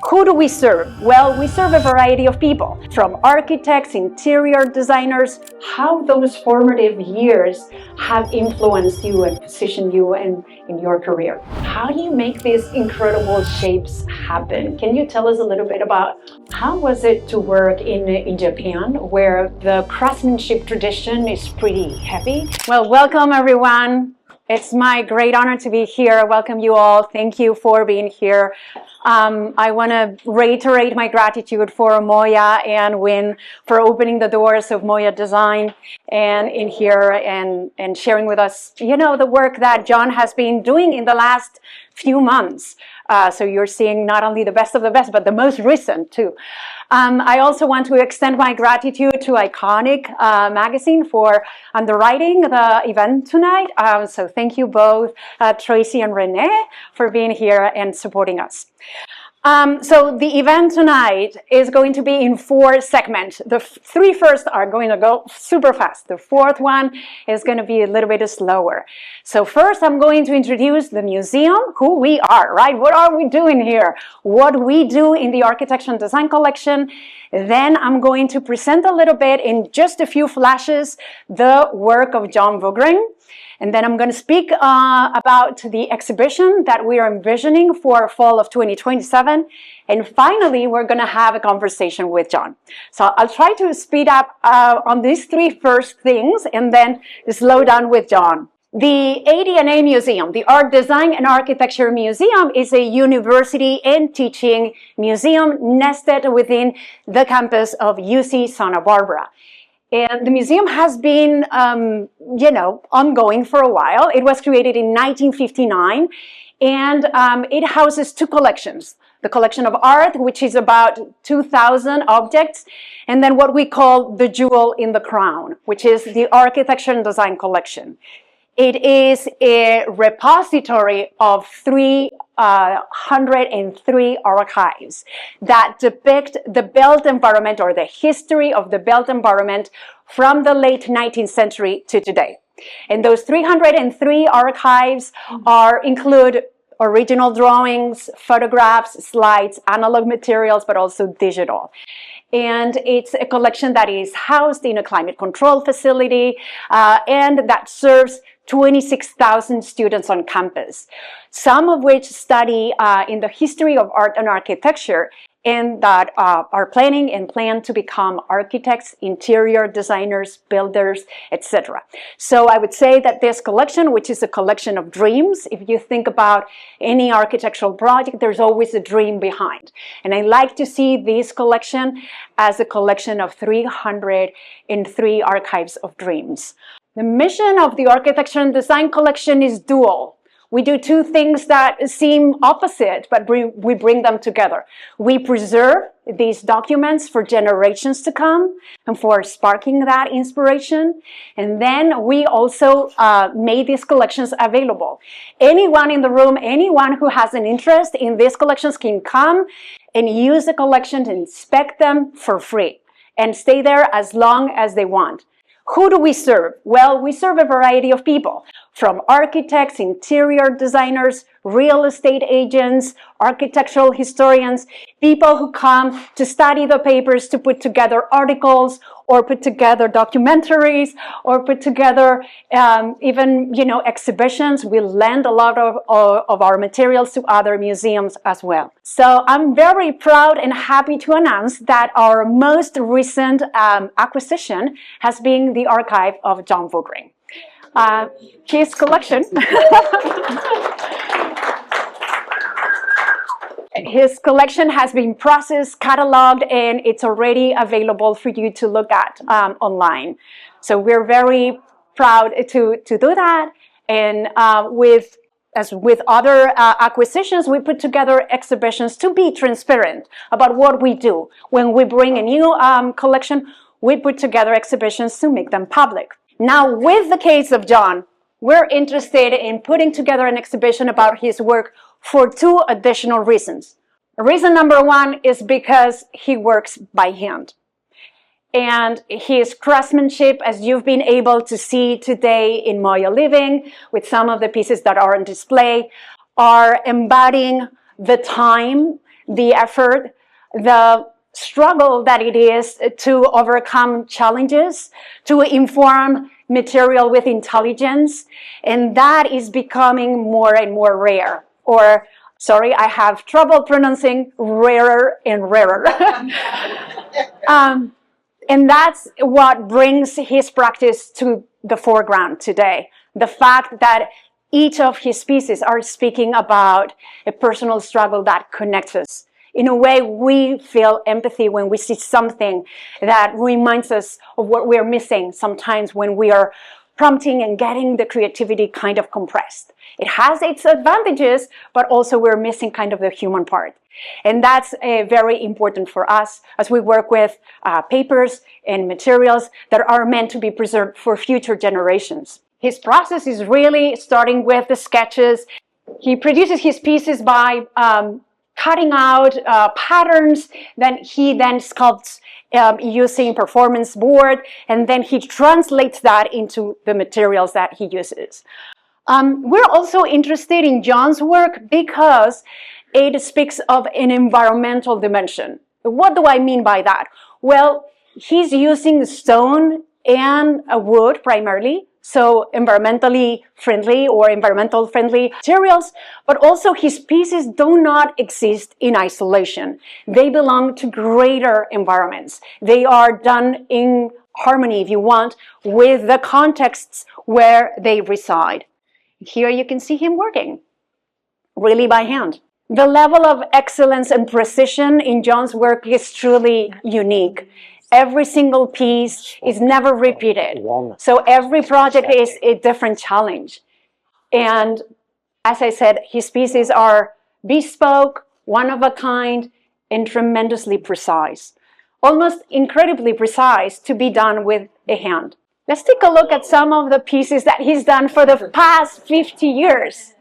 Who do we serve? Well, we serve a variety of people, from architects, interior designers, how those formative years have influenced you and positioned you in your career. How do you make these incredible shapes happen? Can you tell us a little bit about how was it to work in Japan, where the craftsmanship tradition is pretty heavy? Well, welcome everyone. It's my great honor to be here. Welcome you all. Thank you for being here. I want to reiterate my gratitude for Moya and Win for opening the doors of Moya Design and in here and sharing with us, the work that John has been doing in the last few months. So you're seeing not only the best of the best, but the most recent too. I also want to extend my gratitude to Iconic magazine for underwriting the event tonight. So thank you both, Tracy and Renee, for being here and supporting us. So the event tonight is going to be in 4 segments. The 3 first are going to go super fast. The 4th one is going to be a little bit slower. So first I'm going to introduce the museum, who we are, right? What are we doing here? What we do in the Architecture and Design Collection. Then I'm going to present a little bit in just a few flashes the work of John Vugrin. And then I'm going to speak about the exhibition that we are envisioning for fall of 2027. And finally, we're going to have a conversation with John. So I'll try to speed up on these 3 first things and then slow down with John. The AD&A Museum, the Art Design and Architecture Museum, is a university and teaching museum nested within the campus of UC Santa Barbara. And the museum has been, ongoing for a while. It was created in 1959, and it houses 2 collections. The collection of art, which is about 2,000 objects, and then what we call the jewel in the crown, which is the Architecture and Design Collection. It is a repository of 303 archives that depict the built environment or the history of the built environment from the late 19th century to today. And those 303 archives include original drawings, photographs, slides, analog materials, but also digital. And it's a collection that is housed in a climate control facility and that serves 26,000 students on campus, some of which study in the history of art and architecture and that are planning and plan to become architects, interior designers, builders, etc. So I would say that this collection, which is a collection of dreams, if you think about any architectural project, there's always a dream behind. And I like to see this collection as a collection of 303 archives of dreams. The mission of the Architecture and Design Collection is dual. We do 2 things that seem opposite, but we bring them together. We preserve these documents for generations to come and for sparking that inspiration. And then we also made these collections available. Anyone in the room, anyone who has an interest in these collections can come and use the collections and inspect them for free and stay there as long as they want. Who do we serve? Well, we serve a variety of people, from architects, interior designers, real estate agents, architectural historians, people who come to study the papers, to put together articles, or put together documentaries, or put together even, exhibitions. We lend a lot of our materials to other museums as well. So I'm very proud and happy to announce that our most recent acquisition has been the archive of John Vugrin. His collection His collection has been processed, cataloged, and it's already available for you to look at online. So we're very proud to do that. And as with other acquisitions, we put together exhibitions to be transparent about what we do. When we bring a new collection, we put together exhibitions to make them public. Now, with the case of John, we're interested in putting together an exhibition about his work for 2 additional reasons. Reason number 1 is because he works by hand. And his craftsmanship, as you've been able to see today in Moya Living, with some of the pieces that are on display, are embodying the time, the effort, the struggle that it is to overcome challenges, to inform material with intelligence, and that is becoming more and more rare. Or, sorry, I have trouble pronouncing rarer and rarer. And that's what brings his practice to the foreground today. The fact that each of his pieces are speaking about a personal struggle that connects us. In a way, we feel empathy when we see something that reminds us of what we're missing sometimes when we are prompting and getting the creativity kind of compressed. It has its advantages, but also we're missing kind of the human part. And that's very important for us as we work with papers and materials that are meant to be preserved for future generations. His process is really starting with the sketches. He produces his pieces by cutting out patterns, then he sculpts using performance board, and then he translates that into the materials that he uses. We're also interested in John's work because it speaks of an environmental dimension. What do I mean by that? Well, he's using stone and wood primarily, so environmentally friendly or environmental friendly materials, but also his pieces do not exist in isolation. They belong to greater environments. They are done in harmony, if you want, with the contexts where they reside. Here you can see him working, really by hand. The level of excellence and precision in John's work is truly unique. Every single piece is never repeated. So every project is a different challenge. And as I said, his pieces are bespoke, one of a kind, and tremendously precise. Almost incredibly precise to be done with a hand. Let's take a look at some of the pieces that he's done for the past 50 years.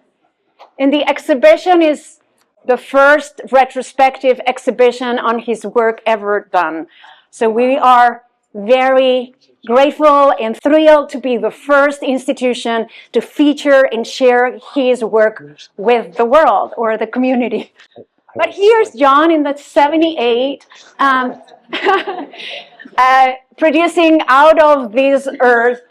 And the exhibition is the first retrospective exhibition on his work ever done. So we are very grateful and thrilled to be the first institution to feature and share his work with the world or the community. But here's John in the 78, producing out of this earth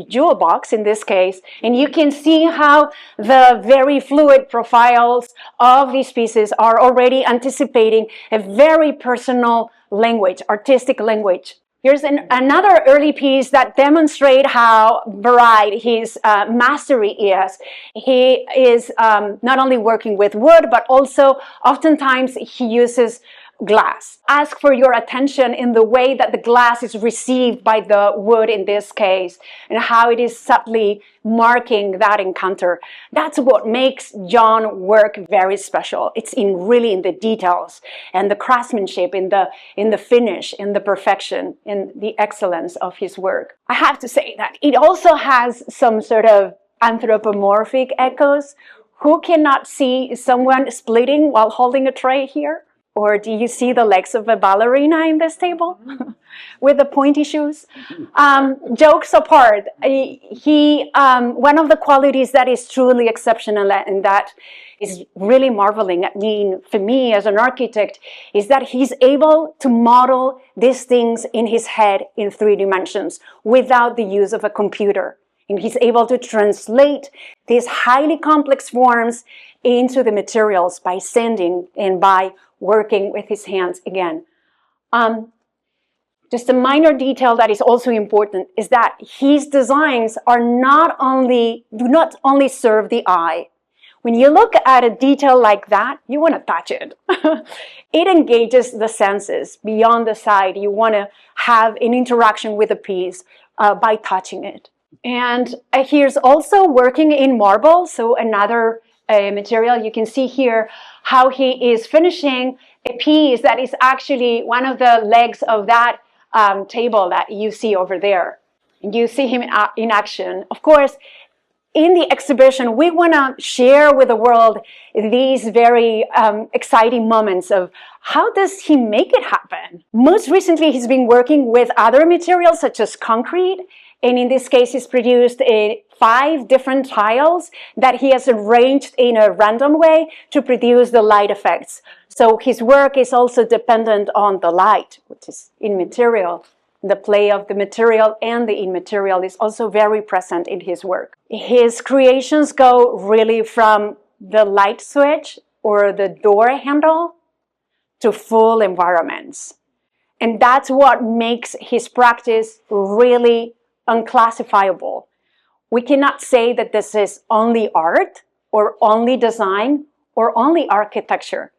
jewel box in this case, and you can see how the very fluid profiles of these pieces are already anticipating a very personal language, artistic language. Here's another early piece that demonstrates how varied his mastery is. He is not only working with wood, but also oftentimes he uses glass. Ask for your attention in the way that the glass is received by the wood in this case, and how it is subtly marking that encounter. That's what makes John work very special. It's really in the details and the craftsmanship, in the finish, in the perfection, in the excellence of his work. I have to say that it also has some sort of anthropomorphic echoes. Who cannot see someone splitting while holding a tray here? Or do you see the legs of a ballerina in this table with the pointy shoes? Jokes apart, one of the qualities that is truly exceptional and that is really marveling for me as an architect is that he's able to model these things in his head in 3 dimensions without the use of a computer. And he's able to translate these highly complex forms into the materials by sanding and by working with his hands again. Just a minor detail that is also important is that his designs are do not only serve the eye. When you look at a detail like that, you want to touch it. It engages the senses beyond the sight. You want to have an interaction with a piece by touching it. And here's also working in marble, so another material. You can see here how he is finishing a piece that is actually one of the legs of that table that you see over there. You see him in action. Of course, in the exhibition, we want to share with the world these very exciting moments of how does he make it happen? Most recently, he's been working with other materials such as concrete And in this case, he's produced 5 different tiles that he has arranged in a random way to produce the light effects. So his work is also dependent on the light, which is immaterial. The play of the material and the immaterial is also very present in his work. His creations go really from the light switch or the door handle to full environments. And that's what makes his practice really unclassifiable. We cannot say that this is only art or only design or only architecture.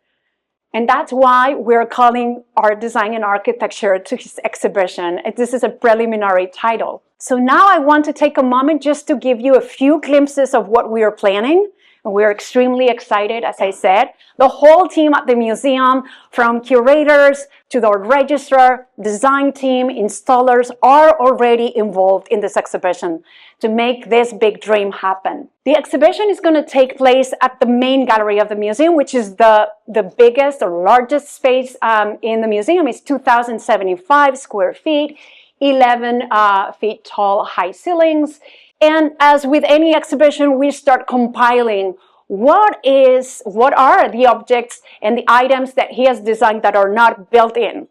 And that's why we're calling Art, Design, and Architecture to his exhibition. This is a preliminary title. So now I want to take a moment just to give you a few glimpses of what we are planning. We're extremely excited, as I said. The whole team at the museum, from curators to the registrar, design team, installers, are already involved in this exhibition to make this big dream happen. The exhibition is going to take place at the main gallery of the museum, which is the biggest or largest space in the museum. It's 2,075 square feet, 11 feet tall high ceilings. And as with any exhibition, we start compiling what are the objects and the items that he has designed that are not built in.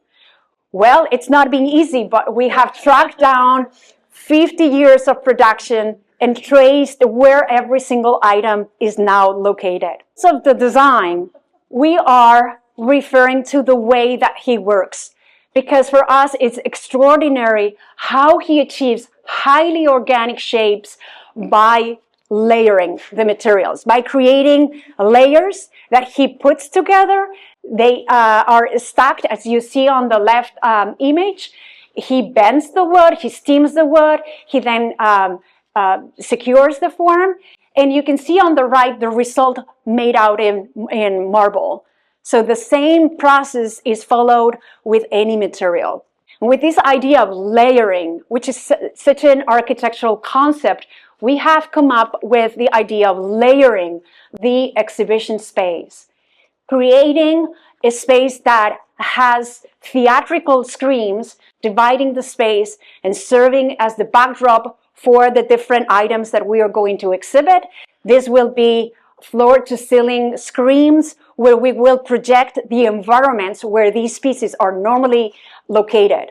Well, it's not been easy, but we have tracked down 50 years of production and traced where every single item is now located. So the design, we are referring to the way that he works, because for us it's extraordinary how he achieves highly organic shapes by layering the materials, by creating layers that he puts together. They are stacked, as you see on the left image. He bends the wood, he steams the wood, he then secures the form, and you can see on the right the result made out in marble. So the same process is followed with any material. With this idea of layering, which is such an architectural concept, we have come up with the idea of layering the exhibition space, creating a space that has theatrical screens dividing the space and serving as the backdrop for the different items that we are going to exhibit. This will be floor-to-ceiling screens where we will project the environments where these pieces are normally located.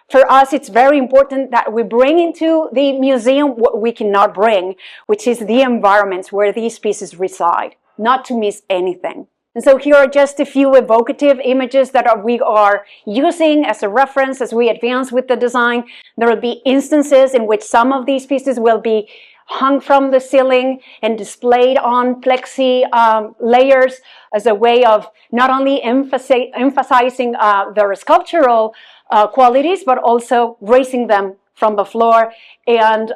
For us, it's very important that we bring into the museum what we cannot bring, which is the environments where these pieces reside, not to miss anything. And so here are just a few evocative images that we are using as a reference as we advance with the design. There will be instances in which some of these pieces will be hung from the ceiling and displayed on plexi layers as a way of not only emphasizing their sculptural qualities, but also raising them from the floor and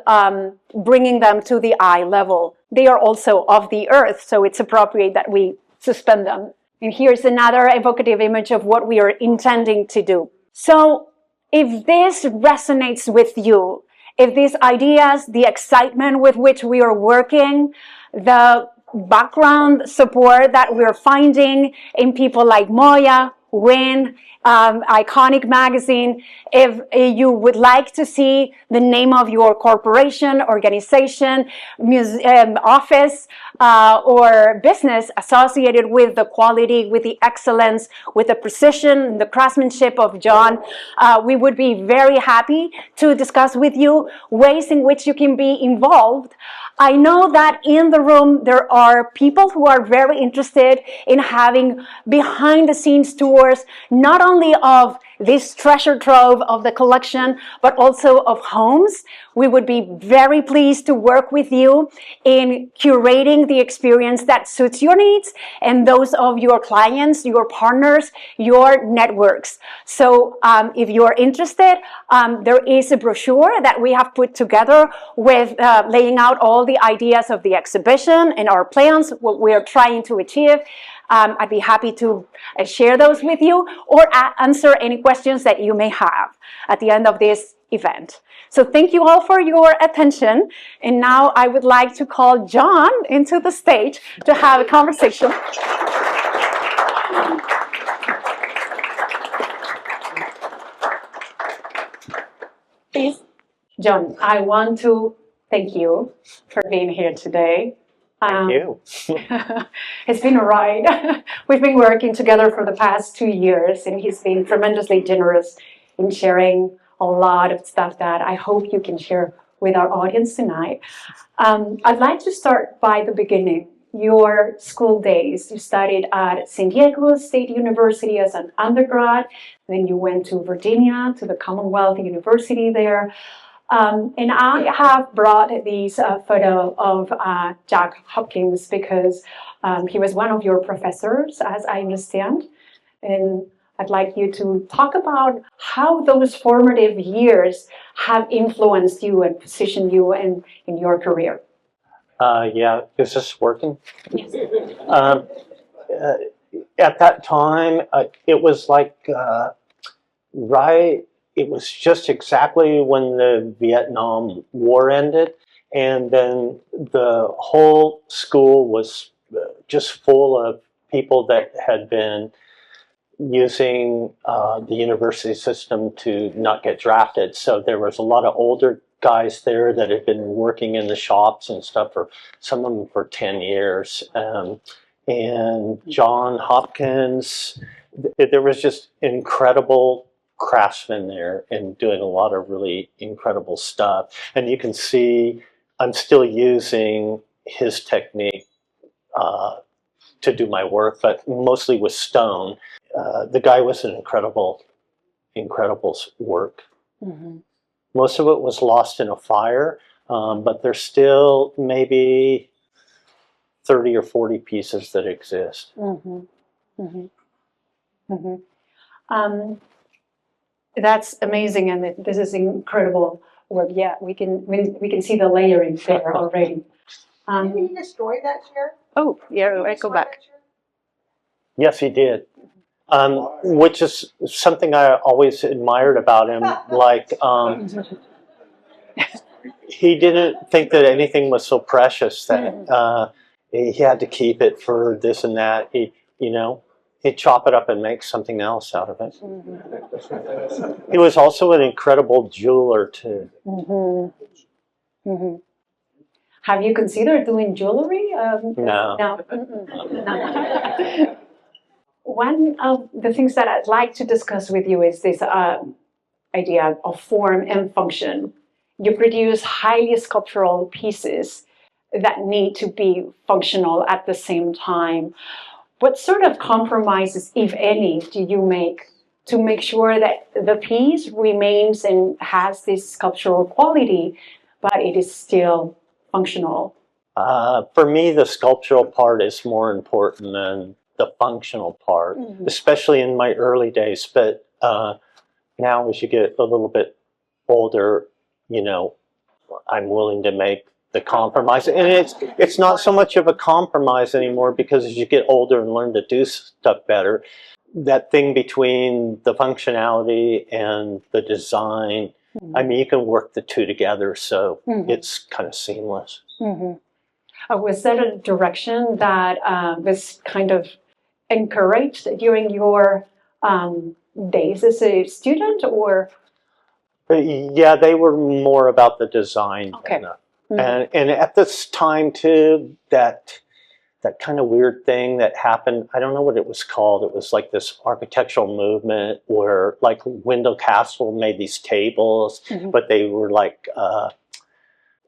bringing them to the eye level. They are also of the earth, so it's appropriate that we suspend them. And here's another evocative image of what we are intending to do. So if this resonates with you, if these ideas, the excitement with which we are working, the background support that we're finding in people like Moya, Win, Iconic Magazine, if you would like to see the name of your corporation, organization, office, or business associated with the quality, with the excellence, with the precision, the craftsmanship of John, we would be very happy to discuss with you ways in which you can be involved. I know that in the room there are people who are very interested in having behind-the-scenes tours, not only of this treasure trove of the collection, but also of homes. We would be very pleased to work with you in curating the experience that suits your needs and those of your clients, your partners, your networks. So if you're interested, there is a brochure that we have put together with laying out all the ideas of the exhibition and our plans, what we are trying to achieve. I'd be happy to share those with you or answer any questions that you may have at the end of this event. So thank you all for your attention. And now I would like to call John into the stage to have a conversation. Please John, I want to thank you for being here today. Thank you. It's been a ride. We've been working together for the past 2 years, and he's been tremendously generous in sharing a lot of stuff that I hope you can share with our audience tonight. I'd like to start by the beginning. Your school days. You studied at San Diego State University as an undergrad, then you went to Virginia, to the Commonwealth University there. And I have brought this photo of Jack Hopkins because he was one of your professors, as I understand. And I'd like you to talk about how those formative years have influenced you and positioned you in your career. Yeah, is this working? Yes. At that time, it was like it was just exactly when the Vietnam War ended, and then the whole school was just full of people that had been using the university system to not get drafted. So there was a lot of older guys there that had been working in the shops and stuff for some of them for 10 years. And John Hopkins, there was just incredible craftsmen there and doing a lot of really incredible stuff. And you can see I'm still using his technique to do my work, but mostly with stone. The guy was an incredible work. Mm-hmm. Most of it was lost in a fire, but there's still maybe 30 or 40 pieces that exist. Mm-hmm. Mm-hmm. Mm-hmm. That's amazing, and this is incredible work. Yeah, we can see the layering there already. Didn't he destroy that chair? Oh, yeah, I go back. Yes, he did. Which is something I always admired about him. Like, he didn't think that anything was so precious that he had to keep it for this and that. He'd chop it up and make something else out of it. Mm-hmm. He was also an incredible jeweler too. Mm-hmm. Mm-hmm. Have you considered doing jewelry? No. No. No. One of the things that I'd like to discuss with you is this idea of form and function. You produce highly sculptural pieces that need to be functional at the same time. What sort of compromises, if any, do you make to make sure that the piece remains and has this sculptural quality, but it is still functional? For me, the sculptural part is more important than the functional part, especially in my early days. But now, as you get a little bit older, I'm willing to make the compromise. And it's not so much of a compromise anymore, because as you get older and learn to do stuff better, that thing between the functionality and the design, I mean, you can work the two together, so it's kind of seamless. Was that a direction that was kind of encouraged during your days as a student, or? Yeah, they were more about the design. Okay. And at this time too, that kind of weird thing that happened, I don't know what it was called. It was like this architectural movement where, like, Window Castle made these tables, but they were like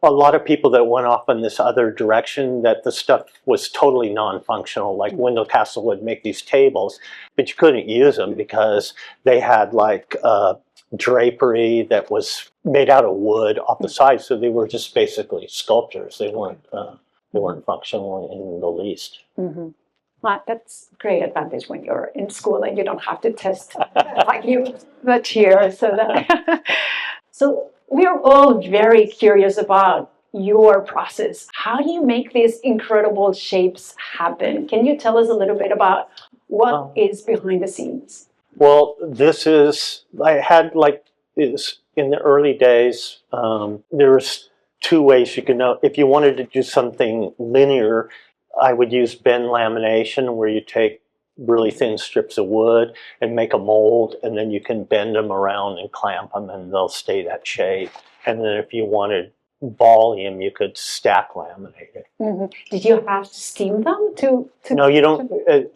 a lot of people that went off in this other direction, that the stuff was totally non-functional. Like Window Castle would make these tables, but you couldn't use them because they had like drapery that was made out of wood off the side, so they were just basically sculptures. They weren't functional in the least. Well, that's a great advantage when you're in school and you don't have to test like the chair. So we're all very curious about your process. How do you make these incredible shapes happen? Can you tell us a little bit about what is behind the scenes? Well, I had in the early days, there was two ways you could know. If you wanted to do something linear, I would use bend lamination, where you take really thin strips of wood and make a mold, and then you can bend them around and clamp them, and they'll stay that shape. And then if you wanted volume, you could stack laminate it. Mm-hmm. Did you have to steam them to No, you don't.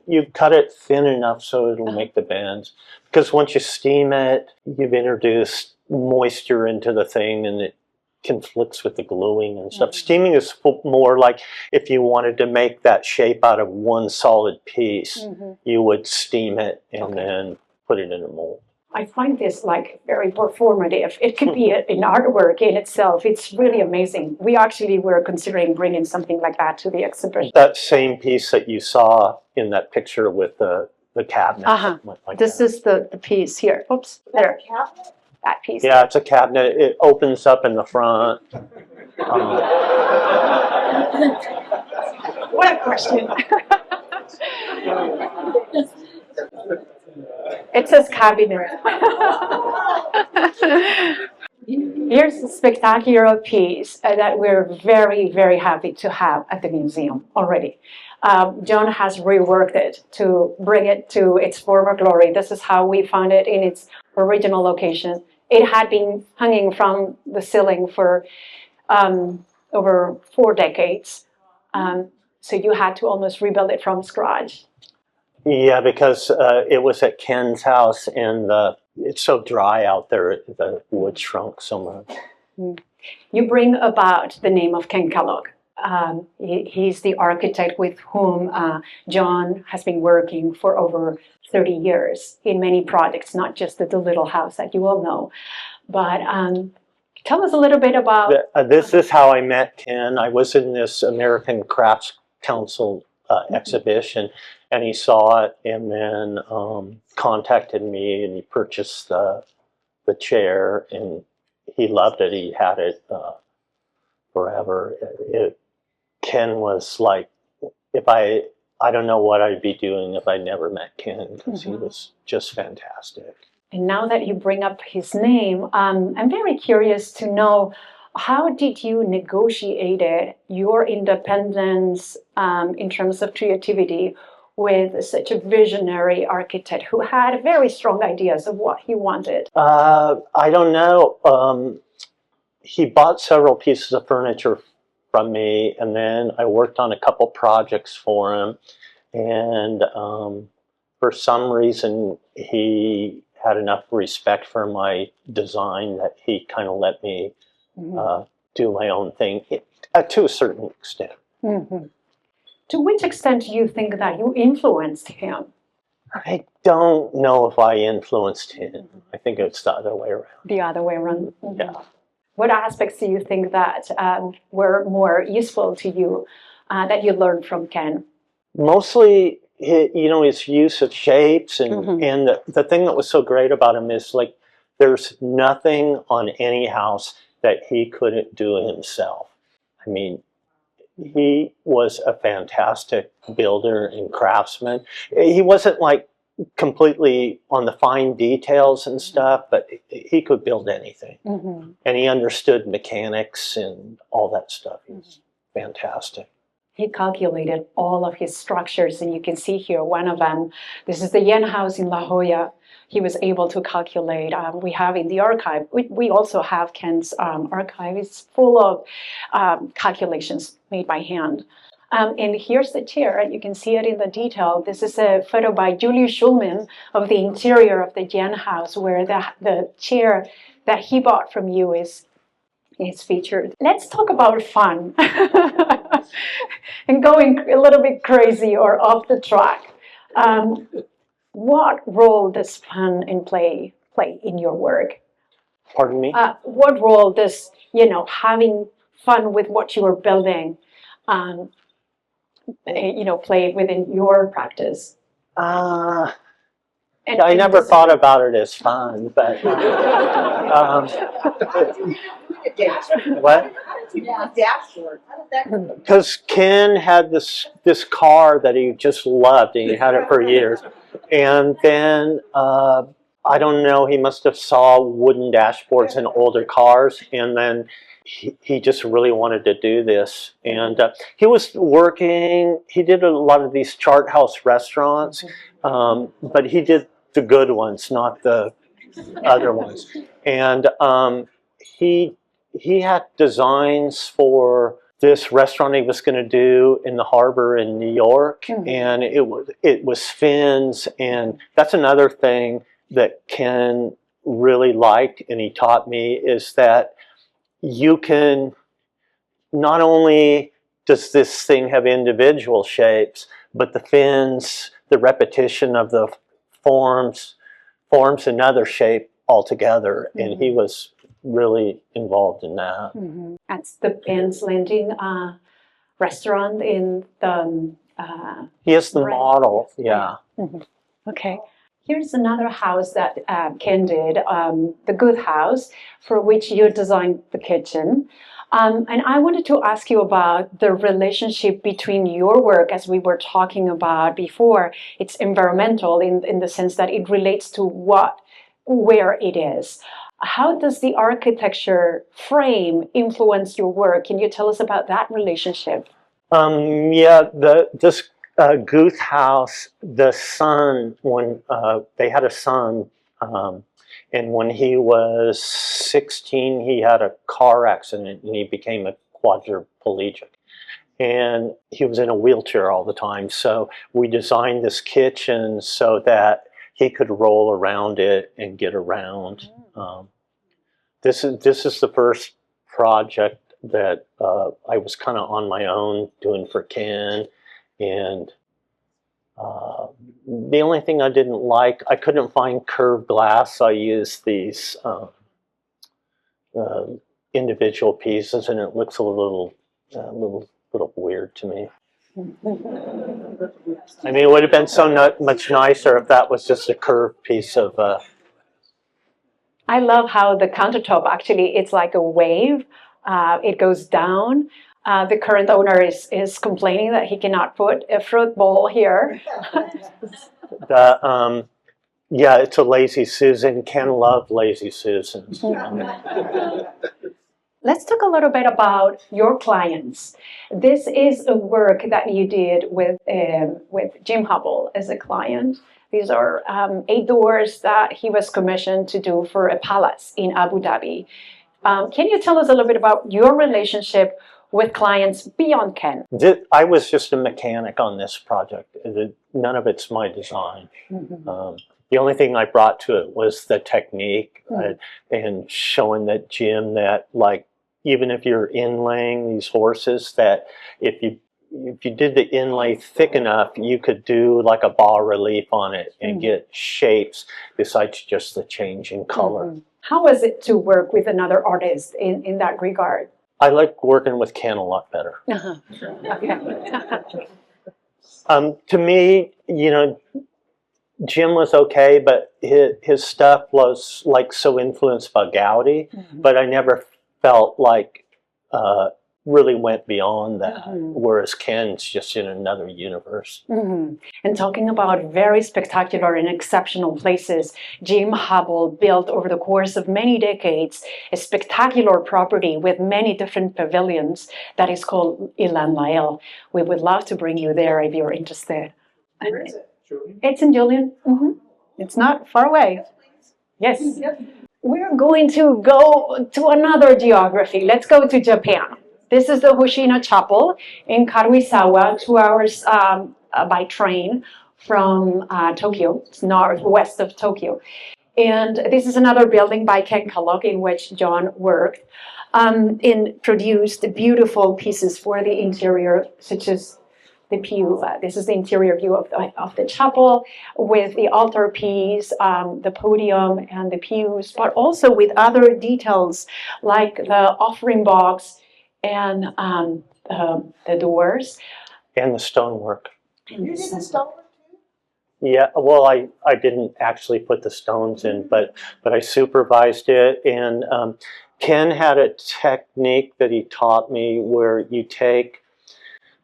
You cut it thin enough so it'll make the bends. Because once you steam it, you've introduced moisture into the thing, and it conflicts with the gluing and stuff. Steaming is more like if you wanted to make that shape out of one solid piece, you would steam it and then put it in a mold. I find this like very performative. It could be an artwork in itself. It's really amazing. We actually were considering bringing something like that to the exhibition. That same piece that you saw in that picture with the cabinet. Like this is the piece here. Oops, there. Cabinet? That piece. Yeah, it's a cabinet. It opens up in the front. What a question. It says cabinet. Here's a spectacular piece that we're very, very happy to have at the museum already. John has reworked it to bring it to its former glory. This is how we found it in its original location. It had been hanging from the ceiling for over 4 decades. So you had to almost rebuild it from scratch. Yeah, because it was at Ken's house, and it's so dry out there, the wood shrunk so much. You bring about the name of Ken Kellogg. He's the architect with whom John has been working for over 30 years in many projects, not just the little house that you all know. But tell us a little bit about... This is how I met Ken. I was in this American Crafts Council exhibition, and he saw it and then contacted me, and he purchased the chair, and he loved it. He had it forever. Ken was like, I don't know what I'd be doing if I never met Ken, because he was just fantastic. And now that you bring up his name, I'm very curious to know, how did you negotiate your independence in terms of creativity with such a visionary architect who had very strong ideas of what he wanted? I don't know. He bought several pieces of furniture from me, and then I worked on a couple projects for him. And for some reason, he had enough respect for my design that he kind of let me do my own thing to a certain extent. To which extent do you think that you influenced him? I don't know if I influenced him. I think it's the other way around. The other way around. Yeah. What aspects do you think that were more useful to you that you learned from Ken? Mostly, his use of shapes, and the thing that was so great about him is, like, there's nothing on any house that he couldn't do himself. I mean, he was a fantastic builder and craftsman. He wasn't like completely on the fine details and stuff, but he could build anything. And he understood mechanics and all that stuff. He was fantastic. He calculated all of his structures, and you can see here one of them. This is the Yen House in La Jolla. He was able to calculate. We have in the archive, we also have Ken's archive. It's full of calculations made by hand. And here's the chair. You can see it in the detail. This is a photo by Julius Schulman of the interior of the Yen House, where the chair that he bought from you is featured. Let's talk about fun and going a little bit crazy or off the track. What role does fun and play in your work? Pardon me? What role does, having fun with what you are building, play within your practice? I never thought about it as fun, but what? Dashboard. How did that go? Because Ken had this car that he just loved, and he had it for years. And then I don't know, he must have saw wooden dashboards in older cars, and then he just really wanted to do this. And he was working, he did a lot of these chart house restaurants, but he did the good ones, not the other ones. And he had designs for this restaurant he was going to do in the harbor in New York, and it was fins, and that's another thing that Ken really liked, and he taught me, is that you can, not only does this thing have individual shapes, but the fins, the repetition of the forms another shape altogether, and he was really involved in that. That's the Penn's Landing restaurant in the... He is the model, yeah. Okay. Here's another house that Ken did, the Good House, for which you designed the kitchen. And I wanted to ask you about the relationship between your work, as we were talking about before. It's environmental in the sense that it relates to where it is. How does the architecture frame influence your work? Can you tell us about that relationship? Yeah, this Guth House, the son, when they had a son, and when he was 16, he had a car accident and he became a quadriplegic. And he was in a wheelchair all the time. So we designed this kitchen so that he could roll around it and get around. This is the first project that I was kind of on my own doing for Ken, and the only thing I didn't like, I couldn't find curved glass. I used these individual pieces, and it looks a little weird to me. I mean, it would have been so much nicer if that was just a curved piece of. I love how the countertop actually, it's like a wave. It goes down. The current owner is complaining that he cannot put a fruit bowl here. Yeah, it's a Lazy Susan. Ken loved Lazy Susans. Let's talk a little bit about your clients. This is a work that you did with Jim Hubble as a client. These are 8 doors that he was commissioned to do for a palace in Abu Dhabi. Can you tell us a little bit about your relationship with clients beyond Ken? I was just a mechanic on this project. None of it's my design. The only thing I brought to it was the technique and showing that Jim that, like, even if you're inlaying these horses, that if you did the inlay thick enough, you could do like a bas relief on it and get shapes besides just the change in color. How was it to work with another artist in that regard? I like working with Ken a lot better. Okay. To me, you know, Jim was okay, but his stuff was like so influenced by Gaudi, but I never felt like really went beyond that, whereas Ken's just in another universe. And talking about very spectacular and exceptional places, Jim Hubble built over the course of many decades a spectacular property with many different pavilions that is called Ilan Lael. We would love to bring you there if you're interested. Where is it? It's in Julian. It's not far away. Yes. We're going to go to another geography. Let's go to Japan. This is the Hoshino Chapel in Karuizawa, 2 hours by train from Tokyo. It's northwest of Tokyo. And this is another building by Ken Kellogg in which John worked and produced beautiful pieces for the interior, such as the pew. This is the interior view of the chapel with the altarpiece, the podium, and the pews, but also with other details like the offering box and the doors. And the stonework. You did the stonework too? Yeah, well, I didn't actually put the stones in, but I supervised it. And Ken had a technique that he taught me where you take,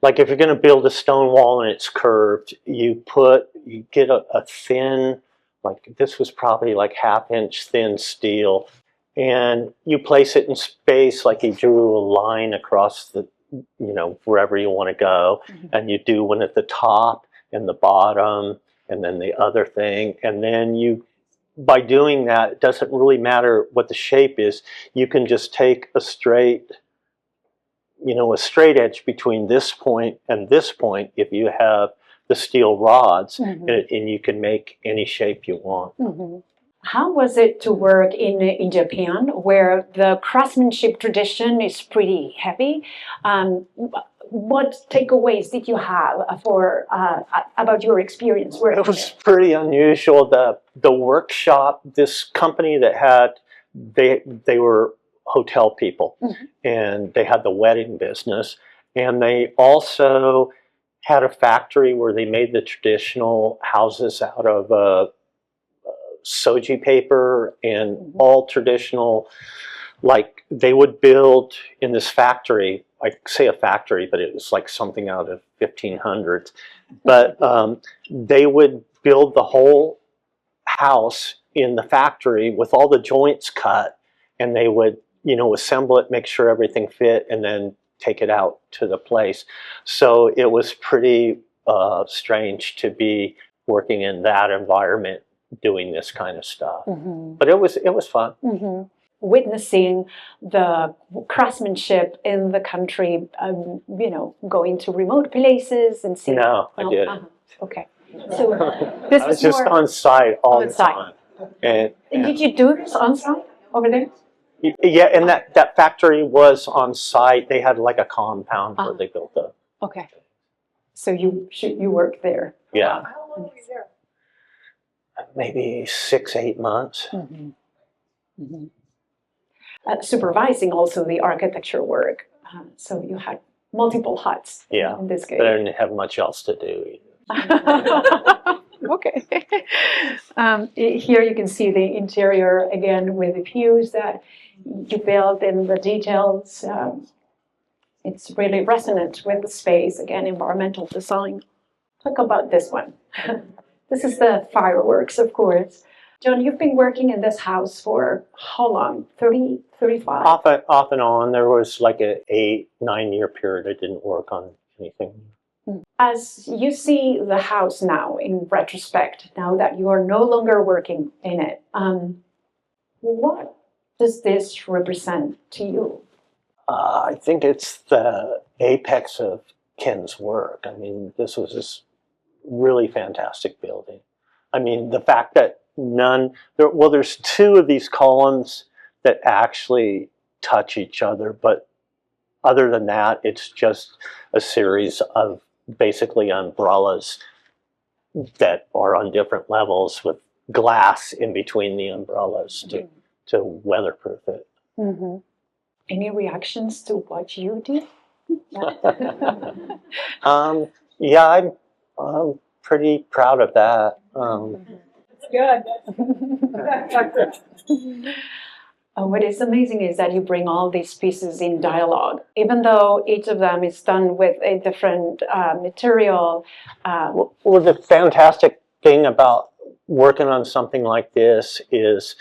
like if you're going to build a stone wall and it's curved, you get a thin like this was probably like 1/2-inch thin steel, and you place it in space like you drew a line across the, wherever you want to go, and you do one at the top and the bottom, and then the other thing, and then by doing that, it doesn't really matter what the shape is. You can just take a straight edge between this point and this point if you have the steel rods, and you can make any shape you want. How was it to work in Japan, where the craftsmanship tradition is pretty heavy? What takeaways did you have about your experience working? It was pretty unusual. The workshop, this company that had, they were hotel people, and they had the wedding business, and they also had a factory where they made the traditional houses out of soji paper and all traditional, like they would build in this factory. I say a factory, but it was like something out of 1500s. But they would build the whole house in the factory with all the joints cut, and they would, assemble it, make sure everything fit, and then take it out to the place. So it was pretty strange to be working in that environment, doing this kind of stuff. But it was fun. Witnessing the craftsmanship in the country, going to remote places and seeing. No, I didn't. Okay, so this I was just on site all the time. And did you do this on site over there? Yeah, and that factory was on site. They had like a compound where they built the. Okay, so you worked there. Yeah. How long were you there? Maybe 6-8 months. Supervising also the architecture work, so you had multiple hats. Yeah, in this case. but I didn't have much else to do. Okay. Here you can see the interior again with the views that you built and the details. It's really resonant with the space. Again, environmental design. Talk about this one. This is the fireworks, of course. John, you've been working in this house for how long? 30, 35? Off and on. There was like an 8-9 year period I didn't work on anything. As you see the house now, in retrospect, now that you are no longer working in it, what does this represent to you? I think it's the apex of Ken's work. I mean, this was this really fantastic building. I mean, the fact that there's 2 of these columns that actually touch each other, but other than that, it's just a series of basically umbrellas that are on different levels with glass in between the umbrellas to weatherproof it. Any reactions to what you did? Yeah, I'm pretty proud of that. Good. What is amazing is that you bring all these pieces in dialogue, even though each of them is done with a different material. Well, the fantastic thing about working on something like this is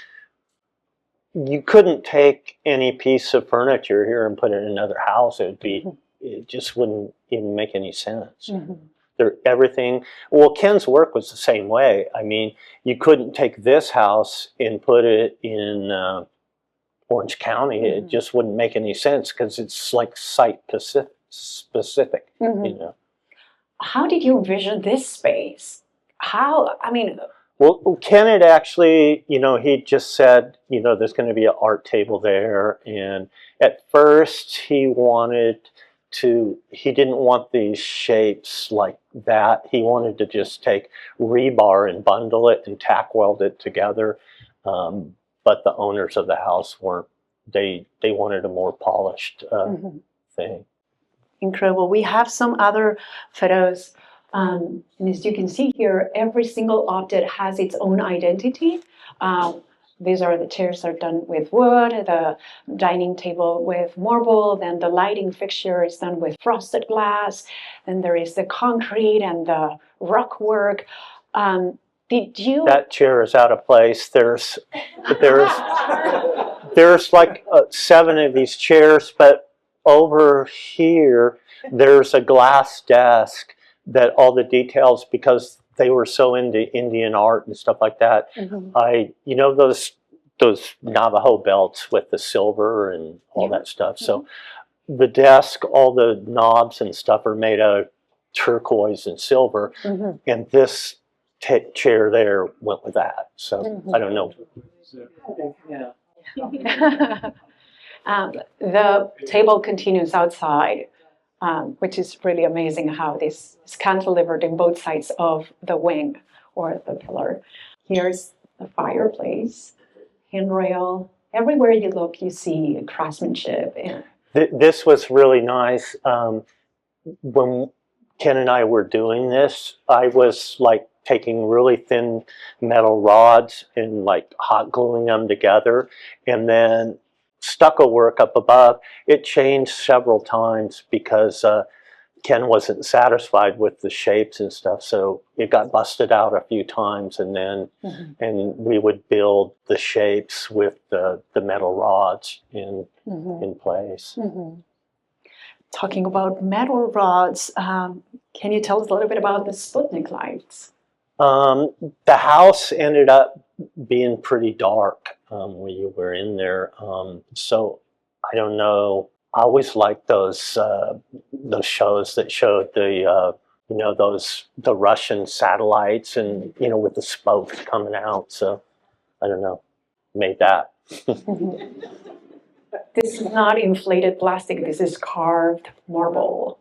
you couldn't take any piece of furniture here and put it in another house. It just wouldn't even make any sense. Everything. Well, Ken's work was the same way. I mean, you couldn't take this house and put it in Orange County. It just wouldn't make any sense because it's like site specific. How did you envision this space? Well, Ken had actually, he just said, there's going to be an art table there, and at first he didn't want these shapes like that. He wanted to just take rebar and bundle it and tack weld it together. But the owners of the house they wanted a more polished thing. Incredible. We have some other photos. And as you can see here, every single object has its own identity. The chairs are done with wood, the dining table with marble, then the lighting fixture is done with frosted glass, then there is the concrete and the rock work. Did you? That chair is out of place. There's like 7 of these chairs, but over here there's a glass desk that all the details, because they were so into Indian art and stuff like that. You know those Navajo belts with the silver and all that stuff. So the desk, all the knobs and stuff are made out of turquoise and silver, and this chair there went with that. So I don't know. The table continues outside, which is really amazing how this is cantilevered in both sides of the wing or the pillar. Here's the fireplace, handrail. Everywhere you look, you see craftsmanship. And This was really nice. When Ken and I were doing this, I was like taking really thin metal rods and like hot gluing them together, and then stucco work up above. It changed several times because Ken wasn't satisfied with the shapes and stuff, so it got busted out a few times, and then and we would build the shapes with the metal rods in place. talking about metal rods, can you tell us a little bit about the Sputnik lights? The house ended up being pretty dark when you were in there, so I don't know. I always liked those shows that showed the the Russian satellites and with the spokes coming out. So I don't know, made that. This is not inflated plastic. This is carved marble.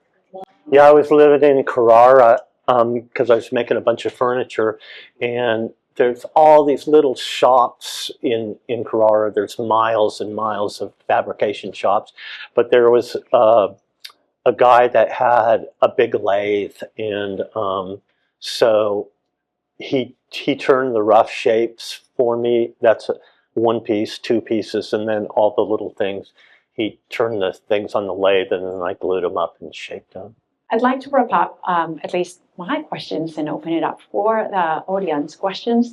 Yeah, I was living in Carrara because I was making a bunch of furniture, and there's all these little shops in Carrara. There's miles and miles of fabrication shops, but there was a guy that had a big lathe, and so he turned the rough shapes for me. That's one piece, two pieces, and then all the little things. He turned the things on the lathe, and then I glued them up and shaped them. I'd like to wrap up at least my questions and open it up for the audience questions.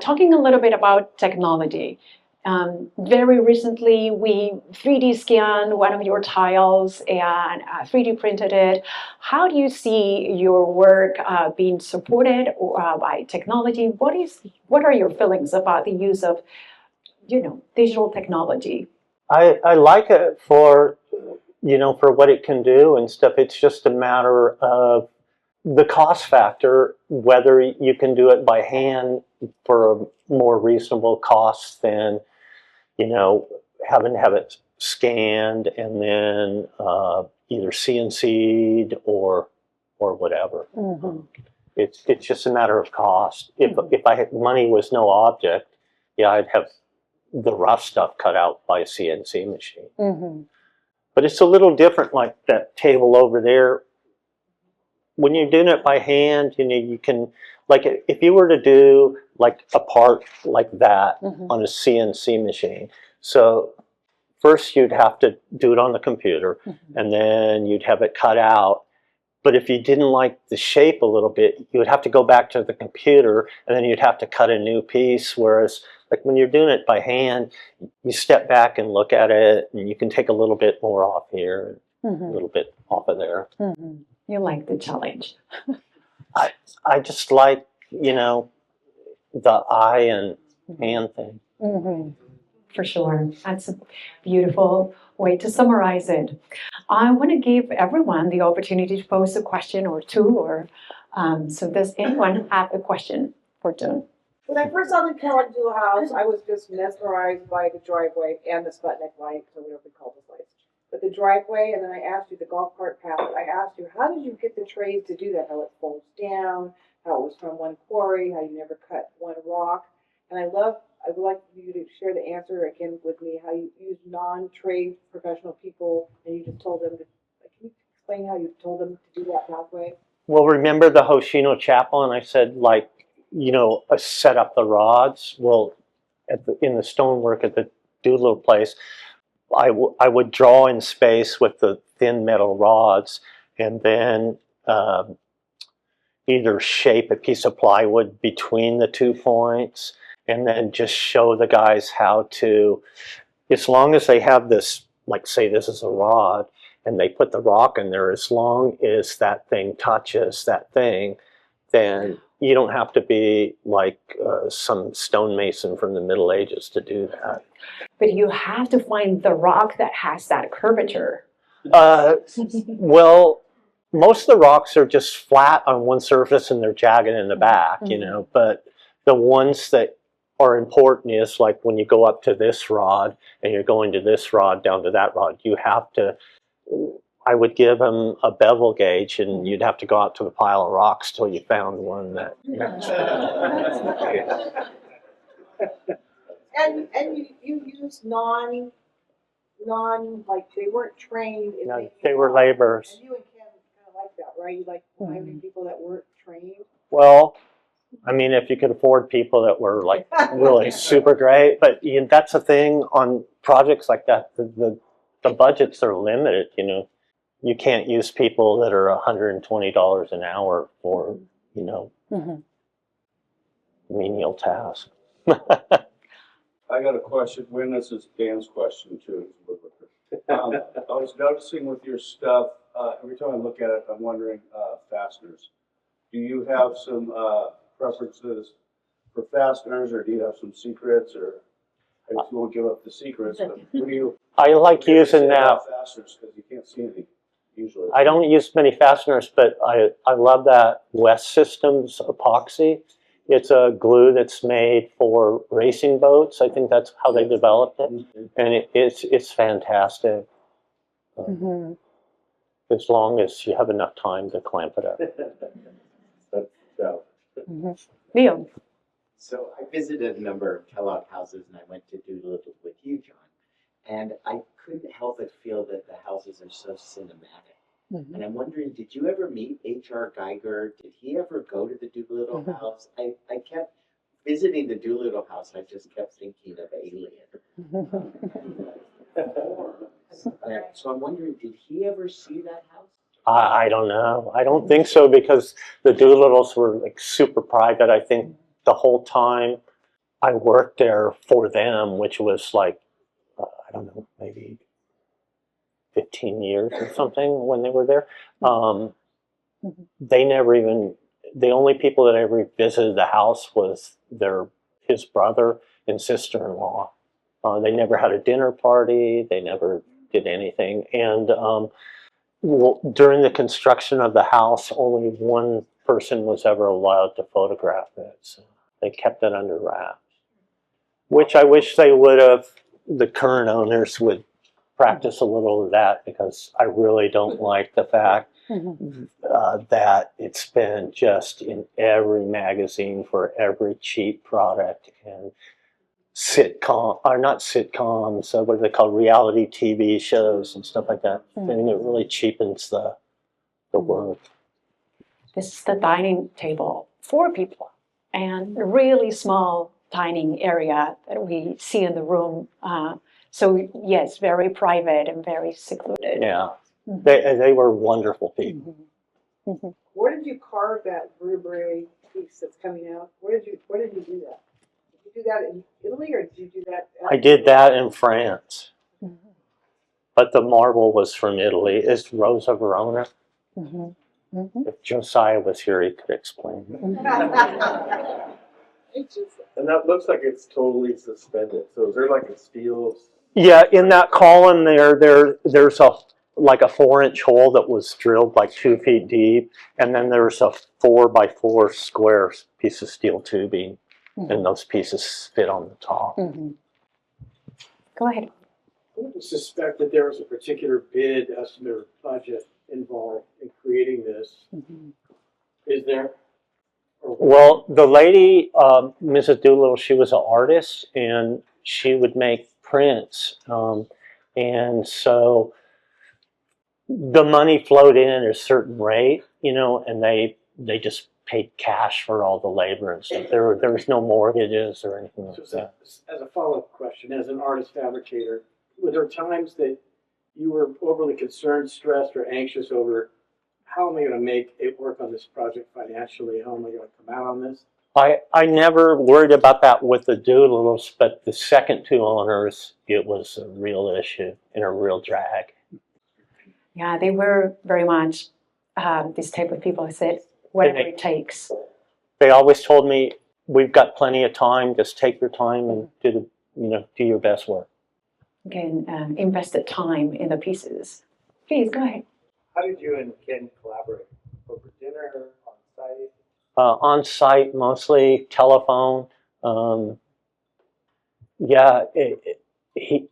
Talking a little bit about technology. Very recently, we 3D scanned one of your tiles and 3D printed it. How do you see your work being supported by technology? What are your feelings about the use of, digital technology? I like it for what it can do and stuff. It's just a matter of the cost factor, whether you can do it by hand for a more reasonable cost than having to have it scanned and then either CNC'd or whatever. It's just a matter of cost. If I had money was no object, yeah, I'd have the rough stuff cut out by a CNC machine. But it's a little different, like that table over there. When you're doing it by hand, you can, like, if you were to do like a part like that on a CNC machine, so first you'd have to do it on the computer, and then you'd have it cut out. But if you didn't like the shape a little bit, you would have to go back to the computer, and then you'd have to cut a new piece. Whereas, like when you're doing it by hand, you step back and look at it, and you can take a little bit more off here, a little bit off of there. You like the challenge. I just like, the eye and hand thing. For sure. That's a beautiful way to summarize it. I want to give everyone the opportunity to pose a question or two. So does anyone have a question for Joan? When I first saw the Calendula house, I was just mesmerized by the driveway and the Sputnik light, or whatever we call this light. But the driveway, and then I asked you the golf cart path. I asked you, how did you get the trays to do that? How it folds down, how it was from one quarry, how you never cut one rock. And I would like you to share the answer again with me, how you use non-trade professional people, and you just told them to, can you explain how you told them to do that pathway? Well, remember the Hoshino Chapel, and I said, set up the rods. Well, in the stonework at the Doolittle place, I would draw in space with the thin metal rods, and then either shape a piece of plywood between the 2 points and then just show the guys how to, as long as they have this, like say this is a rod, and they put the rock in there, as long as that thing touches that thing, then you don't have to be like some stonemason from the Middle Ages to do that. But you have to find the rock that has that curvature. Well, most of the rocks are just flat on one surface and they're jagged in the back, you know, but the ones that are important is like when you go up to this rod and you're going to this rod down to that rod, you have to, I would give them a bevel gauge and you'd have to go out to the pile of rocks till you found one that matched. And you used non like they weren't trained in No, making they were rock. laborers. And you and Ken kind of like that, right? You like hiring people that weren't trained. Well, I mean, if you could afford people that were like really super great, but you know, that's the thing on projects like that. The budgets are limited. You know, you can't use people that are $120 an hour for, you know, menial tasks. I got a question. When this is Dan's question too. I was noticing with your stuff, every time I look at it, I'm wondering, fasteners. Do you have some preferences for fasteners, or do you have some secrets, or I just won't give up the secrets, but what do you? I like using that. Fasteners, because you can't see any usually. I don't use many fasteners, but I love that West Systems epoxy. It's a glue that's made for racing boats. I think that's how they developed it, and it's fantastic. As long as you have enough time to clamp it up. Leo. So I visited a number of Kellogg houses and I went to Doolittle with you, John. And I couldn't help but feel that the houses are so cinematic. And I'm wondering, did you ever meet H.R. Geiger? Did he ever go to the Doolittle house? I kept visiting the Doolittle house. I just kept thinking of Alien. So I'm wondering, did he ever see that house? I don't know. I don't think so, because the Doolittles were like super private. I think the whole time I worked there for them, which was like, I don't know, maybe 15 years or something when they were there. They never even, the only people that ever visited the house was his brother and sister-in-law. They never had a dinner party. They never did anything. And well, during the construction of the house, only one person was ever allowed to photograph it. So they kept it under wraps, which I wish they would have, the current owners would practice a little of that, because I really don't like the fact that it's been just in every magazine for every cheap product, and sitcom, or not sitcoms, what are they called, reality TV shows and stuff like that. I mean, it really cheapens the work. This is the dining table, 4 people, and a really small dining area that we see in the room. So yes, very private and very secluded. Yeah, they were wonderful people. Where did you carve that vertebrae piece that's coming out? Where did you do that? Did you do that in Italy, or did you do that? I did that in France, but the marble was from Italy. It's Rosa Verona. If Josiah was here, he could explain it. And that looks like it's totally suspended. So is there like a steel? Yeah, in that column there's like a 4-inch hole that was drilled like 2 feet deep, and then there's a 4x4 square piece of steel tubing, and those pieces fit on the top. Go ahead. I would suspect that there was a particular bid, estimate, or budget involved in creating this. Is there? Well, the lady, Mrs. Doolittle, she was an artist, and she would make prints, and so the money flowed in at a certain rate, you know, and they just paid cash for all the labor and stuff. There was no mortgages or anything like that. As a follow-up question, as an artist fabricator, were there times that you were overly concerned, stressed, or anxious over how am I gonna make it work on this project financially? How am I gonna come out on this? I never worried about that with the Doolittles, but the second two owners, it was a real issue and a real drag. Yeah, they were very much this type of people who said, whatever it takes. They always told me, we've got plenty of time, just take your time and do your best work. Again, invested time in the pieces. Please, go ahead. How did you and Ken collaborate? Over dinner, on site? On site, mostly telephone. Yeah, he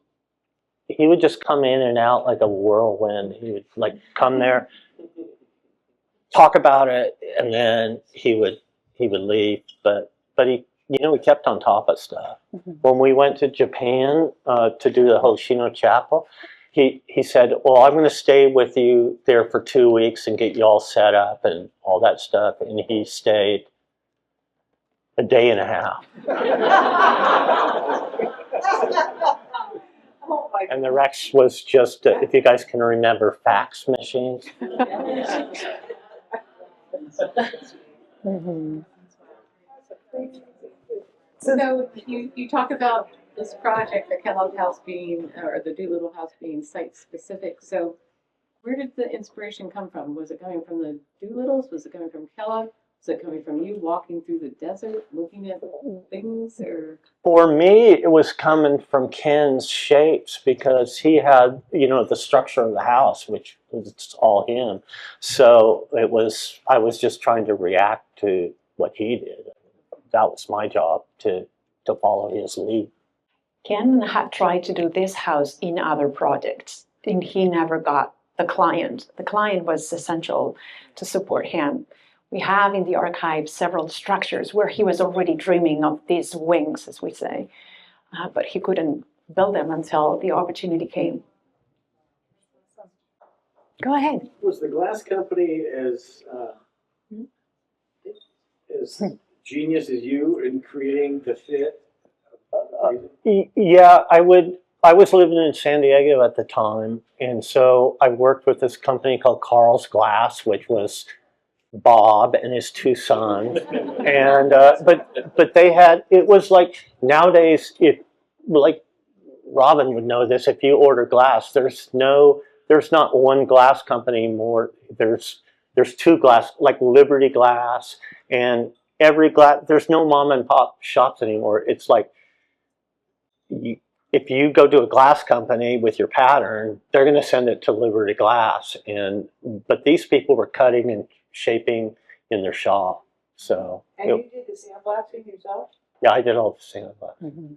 would just come in and out like a whirlwind. He would like come there, talk about it, and then he would leave. But he we kept on top of stuff. Mm-hmm. When we went to Japan to do the Hoshino Chapel, he said, "Well, I'm going to stay with you there for 2 weeks and get you all set up and all that stuff." And he stayed a day and a half. And the rest was just, if you guys can remember, fax machines. Mm-hmm. So you talk about this project, the Kellogg House being, or the Doolittle House being site-specific. So where did the inspiration come from? Was it coming from the Doolittles? Was it coming from Kellogg? Was it coming from you walking through the desert, looking at things, or? For me, it was coming from Ken's shapes because he had, the structure of the house, which was all him. So I was just trying to react to what he did. That was my job to follow his lead. Ken had tried to do this house in other projects, and he never got the client. The client was essential to support him. We have in the archive several structures where he was already dreaming of these wings, as we say, but he couldn't build them until the opportunity came. Go ahead. Was the glass company as genius as you in creating the fit? Yeah, I was living in San Diego at the time, and so I worked with this company called Carl's Glass, which was Bob and his two sons, and but they had, it was like nowadays, like Robin would know this, if you order glass, there's not one glass company anymore. There's two glass, like Liberty Glass, and every glass. There's no mom and pop shops anymore. It's like if you go to a glass company with your pattern, they're going to send it to Liberty Glass, but these people were cutting and shaping in their shop. So And you did the sandblasting yourself? yeah, I did all the sandblasting. Mm-hmm.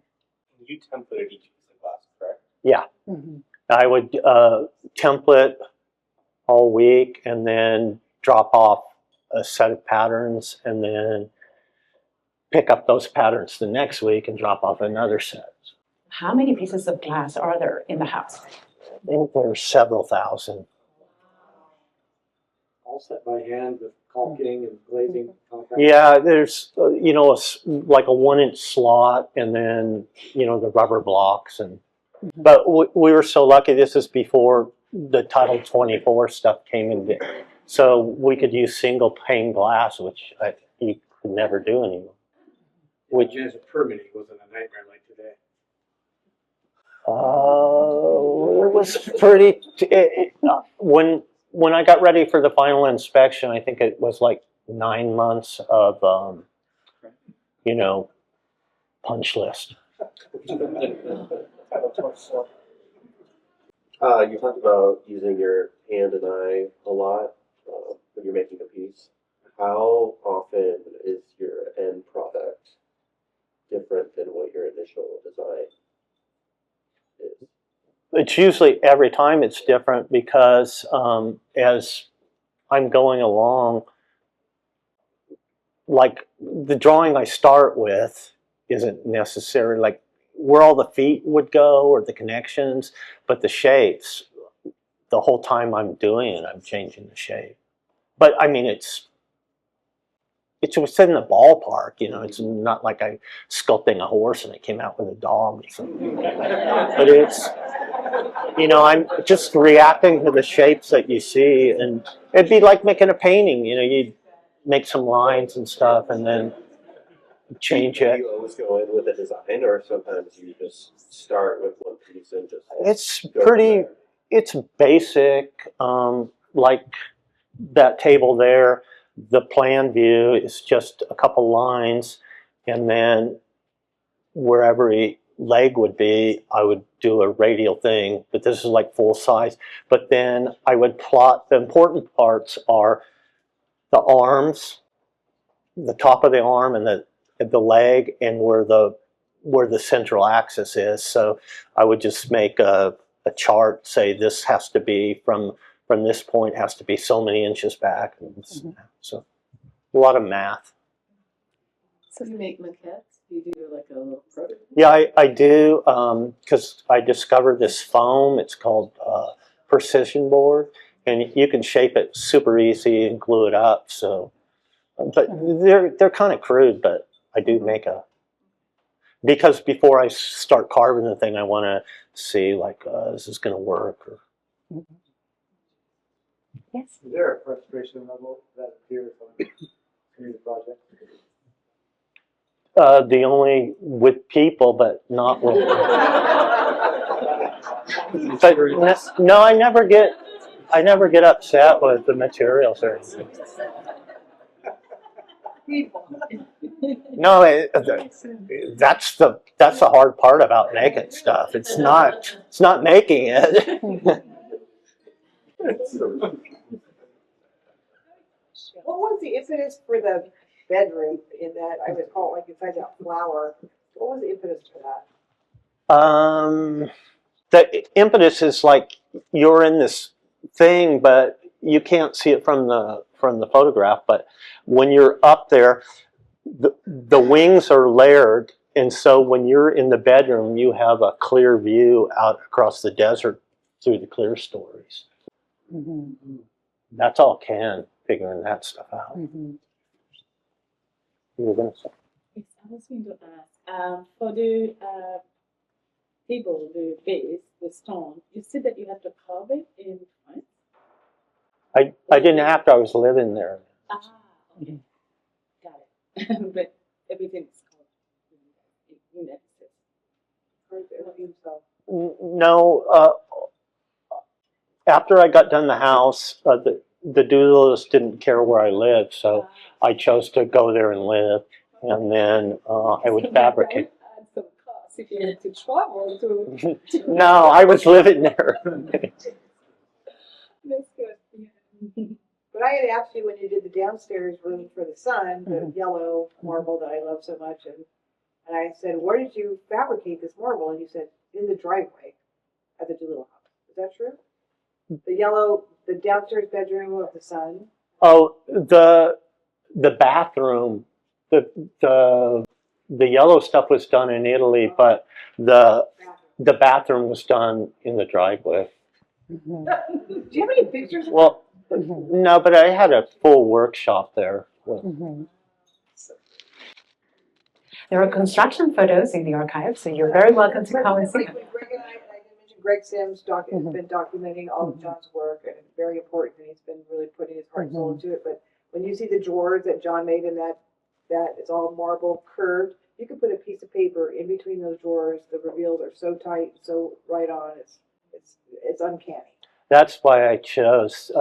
You templated each piece of glass, correct? Yeah, Mm-hmm. I would template all week and then drop off a set of patterns and then pick up those patterns the next week and drop off another set. How many pieces of glass are there in the house? I think there's several thousand. All set by hand with caulking and glazing. Yeah, there's like a 1-inch slot, and then the rubber blocks, and but we were so lucky. This is before the Title 24 stuff came in, so we could use single pane glass, which you could never do anymore. Which as a permitting wasn't a nightmare like today. It was pretty. When I got ready for the final inspection, I think it was like 9 months of, punch list. You talked about using your hand and eye a lot when you're making a piece. How often is your end product different than what your initial design is? It's usually every time it's different because as I'm going along, like the drawing I start with isn't necessary, like where all the feet would go or the connections, but the shapes, the whole time I'm doing it, I'm changing the shape. But I mean, it's within the ballpark, it's not like I'm sculpting a horse and it came out with a dog or something. But you know, I'm just reacting to the shapes that you see, and it'd be like making a painting. You know, you'd make some lines and stuff, and then change Do it. you always go in with a design, or sometimes you just start with one piece and just It's go from pretty. there? It's basic, like that table there. The plan view is just a couple lines, and then where every leg would be, I would do a radial thing, but this is like full size. But then I would plot, the important parts are the arms, the top of the arm and the leg, and where the central axis is. So I would just make a chart, say this has to be from this point has to be so many inches back. And so a lot of math. So you make maquettes? You do like a little prototype? Yeah, I do, because I discovered this foam. It's called precision board, and you can shape it super easy and glue it up. So, but they're kind of crude, but I do make because before I start carving the thing, I want to see like, is this going to work? Or... Yes. Is there a frustration level that appears on the project? The only with people, but not with. But no, I never get upset with the materials or anything. No, that's the hard part about making stuff. It's not making it. What was the impetus for the bedroom in that, I would call it like inside that flower? What was the impetus for that? The impetus is like you're in this thing, but you can't see it from the photograph. But when you're up there, the wings are layered, and so when you're in the bedroom, you have a clear view out across the desert through the clear stories. Mm-hmm. That's all Ken figuring that stuff out. Mm-hmm. You were going to say? Yes, I was going to ask, for the table, the vase, the stone, you said that you have to carve it in France? I didn't have to, I was living there. Ah, okay. Got it. But everything is carved in that sense. No, after I got done the house, the Doodles didn't care where I lived, so I chose to go there and live, and then I would fabricate. Some costs if you had to travel to. No, I was living there. That's good. Yeah. But I had asked you when you did the downstairs room for the sun, the yellow marble that I love so much, and I said, where did you fabricate this marble? And you said, in the driveway at the Doolittle house. Is that true? The downstairs bedroom of the sun. Oh, the bathroom, the yellow stuff was done in Italy, but the bathroom was done in the driveway. Do you have any pictures? Well, no, but I had a full workshop there. There are construction photos in the archive, so you're very welcome to come and see them. Greg and I did mention Greg Sims has been documenting all of John's work, and it's very important, and he's been really putting his heart and soul into it. But when you see the drawers that John made in that it's all marble curved, you can put a piece of paper in between those drawers. The reveals are so tight, so right on. It's uncanny. That's why I chose.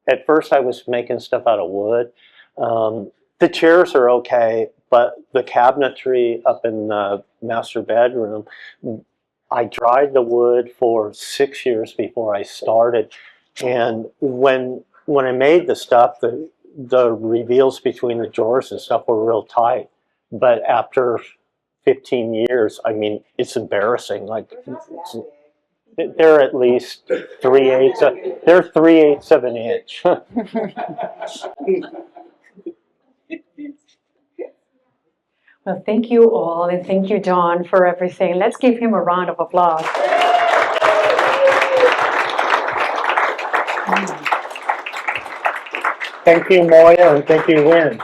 At first I was making stuff out of wood. The chairs are okay, but the cabinetry up in the master bedroom, I dried the wood for 6 years before I started. And when I made the stuff, the reveals between the drawers and stuff were real tight. But after 15 years, I mean, it's embarrassing. Like, they're at least 3/8. They're 3/8 of an inch. Well, thank you all, and thank you, John, for everything. Let's give him a round of applause. Thank you, Moya, and thank you, Wynn.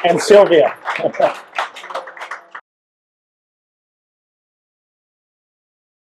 And Silvia.